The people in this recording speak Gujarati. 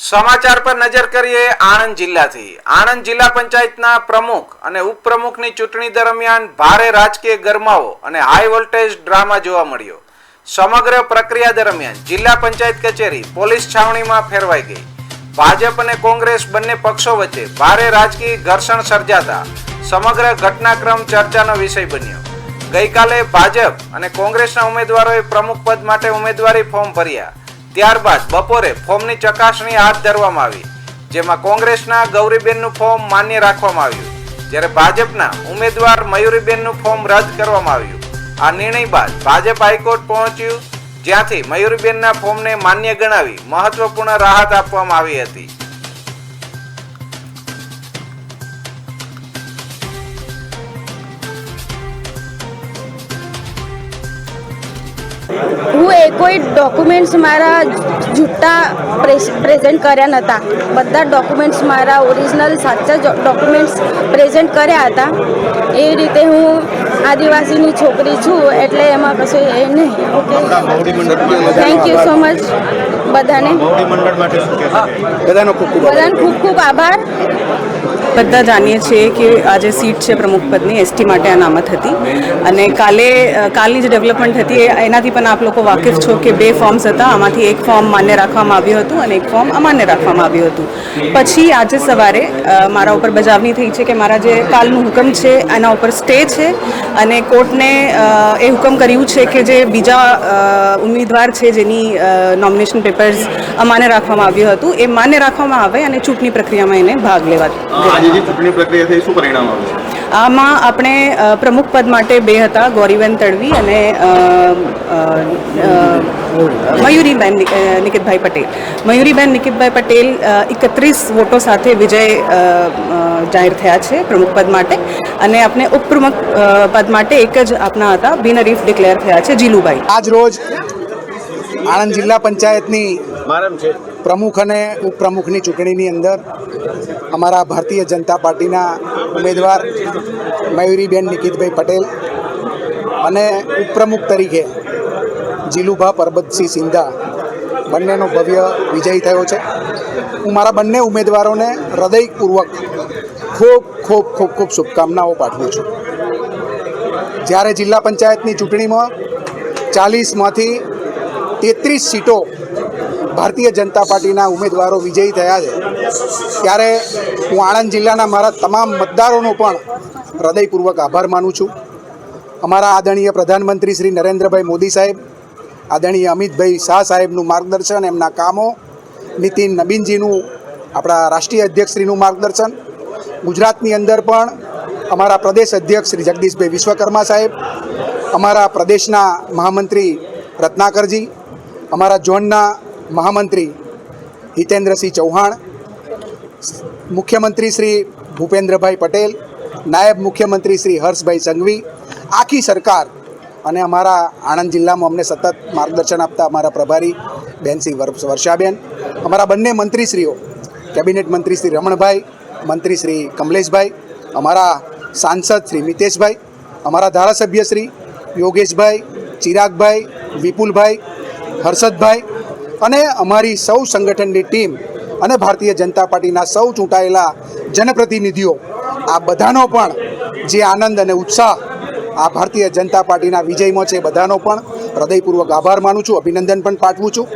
સમાચાર પર નજર કરીએ આણંદ જિલ્લાથી। આણંદ જિલ્લા પંચાયતના પ્રમુખ અને ઉપપ્રમુખની ચૂંટણી દરમિયાન ભારે રાજકીય ગરમાવો અને હાઈ વોલ્ટેજ ડ્રામા જોવા મળ્યો। સમગ્ર પ્રક્રિયા દરમિયાન જિલ્લા પંચાયત કચેરી પોલીસ છાવણીમાં ફેરવાઈ ગઈ। ભાજપ અને કોંગ્રેસ બંને પક્ષો વચ્ચે ભારે રાજકીય ઘર્ષણ સર્જાતા સમગ્ર ઘટનાક્રમ ચર્ચાનો વિષય બન્યો। ગઈકાલે ભાજપ અને કોંગ્રેસના ઉમેદવારોએ પ્રમુખ પદ માટે ઉમેદવારી ફોર્મ ભર્યા। ત્યારબાદ બપોરે ફોર્મની ચકાસણી હાથ ધરવામાં આવી, જેમાં કોંગ્રેસના ગૌરીબેનનું ફોર્મ માન્ય રાખવામાં આવ્યું, જ્યારે ભાજપના ઉમેદવાર મયુરીબેનનું ફોર્મ રદ કરવામાં આવ્યું। આ નિર્ણય બાદ ભાજપ હાઈકોર્ટ પહોંચ્યું, જ્યાંથી મયુરીબેનના ફોર્મને માન્ય ગણાવી મહત્વપૂર્ણ રાહત આપવામાં આવી હતી। હું કોઈ ડોક્યુમેન્ટ્સ મારા જૂઠા પ્રેઝન્ટ કર્યા નહોતા। બધા ડોક્યુમેન્ટ્સ મારા ઓરિજિનલ સાચા ડોક્યુમેન્ટ્સ પ્રેઝન્ટ કર્યા હતા। એ રીતે હું આદિવાસીની છોકરી છું, એટલે એમાં કશું એ નહીં। Okay, thank you so much બધાને। બધાનો ખૂબ ખૂબ આભાર। બધા જાણીએ છીએ કે આજે સીટ છે પ્રમુખ પદની, એસટી માટે અનામત હતી અને કાલની જે ડેવલપમેન્ટ હતી એનાથી પણ આપ લોકો વાકેફ છો કે બે ફોર્મ્સ હતા। આમાંથી એક ફોર્મ માન્ય રાખવામાં આવ્યું હતું અને એક ફોર્મ અમાન્ય રાખવામાં આવ્યું હતું। પછી આજે સવારે મારા ઉપર બજાવણી થઈ છે કે મારા જે કાલનું હુકમ છે એના ઉપર સ્ટે છે અને કોર્ટને એ હુકમ કર્યું છે કે જે બીજા ઉમેદવાર છે જેની નોમિનેશન પેપર્સ અમાન્ય રાખવામાં આવ્યું હતું એ માન્ય રાખવામાં આવે અને ચૂંટણી પ્રક્રિયામાં એને ભાગ લેવા। ચૂંટણી પ્રક્રિયા થઈ, શું પરિણામ આવ્યું? આમાં આપણે પ્રમુખ પદ માટે બે હતા, ગૌરીબેન તડવી અને મયુરીબેન નિકિતભાઈ પટેલ। મયુરીબેન નિકિતભાઈ પટેલ 31 વોટો સાથે વિજય જાહેર થયા છે પ્રમુખ પદ માટે અને આપણે ઉપપ્રમુખ પદ માટે એક જ આપના હતા બિનહરીફ ડિક્લેર થયા છે જીલુભાઈ। આજ રોજ આણંદ જિલ્લા પંચાયતની પ્રમુખ અને ઉપપ્રમુખની ચૂંટણીની અંદર અમારા ભારતીય જનતા પાર્ટીના ઉમેદવાર મયુરીબેન નિકિતભાઈ પટેલ અને ઉપપ્રમુખ તરીકે જીલુભા પરબતસિંહ સિંધા બંનેનો ભવ્ય વિજય થયો છે। હું મારા બંને ઉમેદવારોને હૃદયપૂર્વક ખૂબ ખૂબ ખૂબ ખૂબ શુભકામનાઓ પાઠવું છું। જ્યારે જિલ્લા પંચાયતની ચૂંટણીમાં 40માંથી 33 સીટો ભારતીય જનતા પાર્ટીના ઉમેદવારો વિજયી થયા છે, ત્યારે હું આણંદ જિલ્લાના મારા તમામ મતદારોનો પણ હૃદયપૂર્વક આભાર માનું છું। અમારા આદરણીય પ્રધાનમંત્રી શ્રી નરેન્દ્રભાઈ મોદી સાહેબ, આદરણીય અમિતભાઈ શાહ સાહેબનું માર્ગદર્શન, એમના કામો, નીતિન નબીનજીનું, આપણા રાષ્ટ્રીય અધ્યક્ષશ્રીનું માર્ગદર્શન, ગુજરાતની અંદર પણ અમારા પ્રદેશ અધ્યક્ષ શ્રી જગદીશભાઈ વિશ્વકર્મા સાહેબ, અમારા પ્રદેશના મહામંત્રી રત્નાકરજી, અમારા ઝોનના મહામંત્રી હિતેન્દ્રસિંહ ચૌહાણ, મુખ્યમંત્રી શ્રી ભૂપેન્દ્રભાઈ પટેલ, નાયબ મુખ્યમંત્રી શ્રી હર્ષભાઈ સંઘવી, આખી સરકાર અને અમારા આણંદ જિલ્લામાં અમને સતત માર્ગદર્શન આપતા અમારા પ્રભારી બેન શ્રી વર્ષાબેન, અમારા બંને મંત્રીશ્રીઓ, કેબિનેટ મંત્રી શ્રી રમણભાઈ, મંત્રી શ્રી કમલેશભાઈ, અમારા સાંસદ શ્રી મિતેશભાઈ, અમારા ધારાસભ્ય શ્રી યોગેશભાઈ, ચિરાગભાઈ, વિપુલભાઈ, હર્ષદભાઈ અને અમારી સૌ સંગઠનની ટીમ અને ભારતીય જનતા પાર્ટીના સૌ ચૂંટાયેલા જનપ્રતિનિધિઓ, આ બધાનો પણ જે આનંદ અને ઉત્સાહ આ ભારતીય જનતા પાર્ટીના વિજયમાં છે, બધાનો પણ હૃદયપૂર્વક આભાર માનું છું, અભિનંદન પણ પાઠવું છું।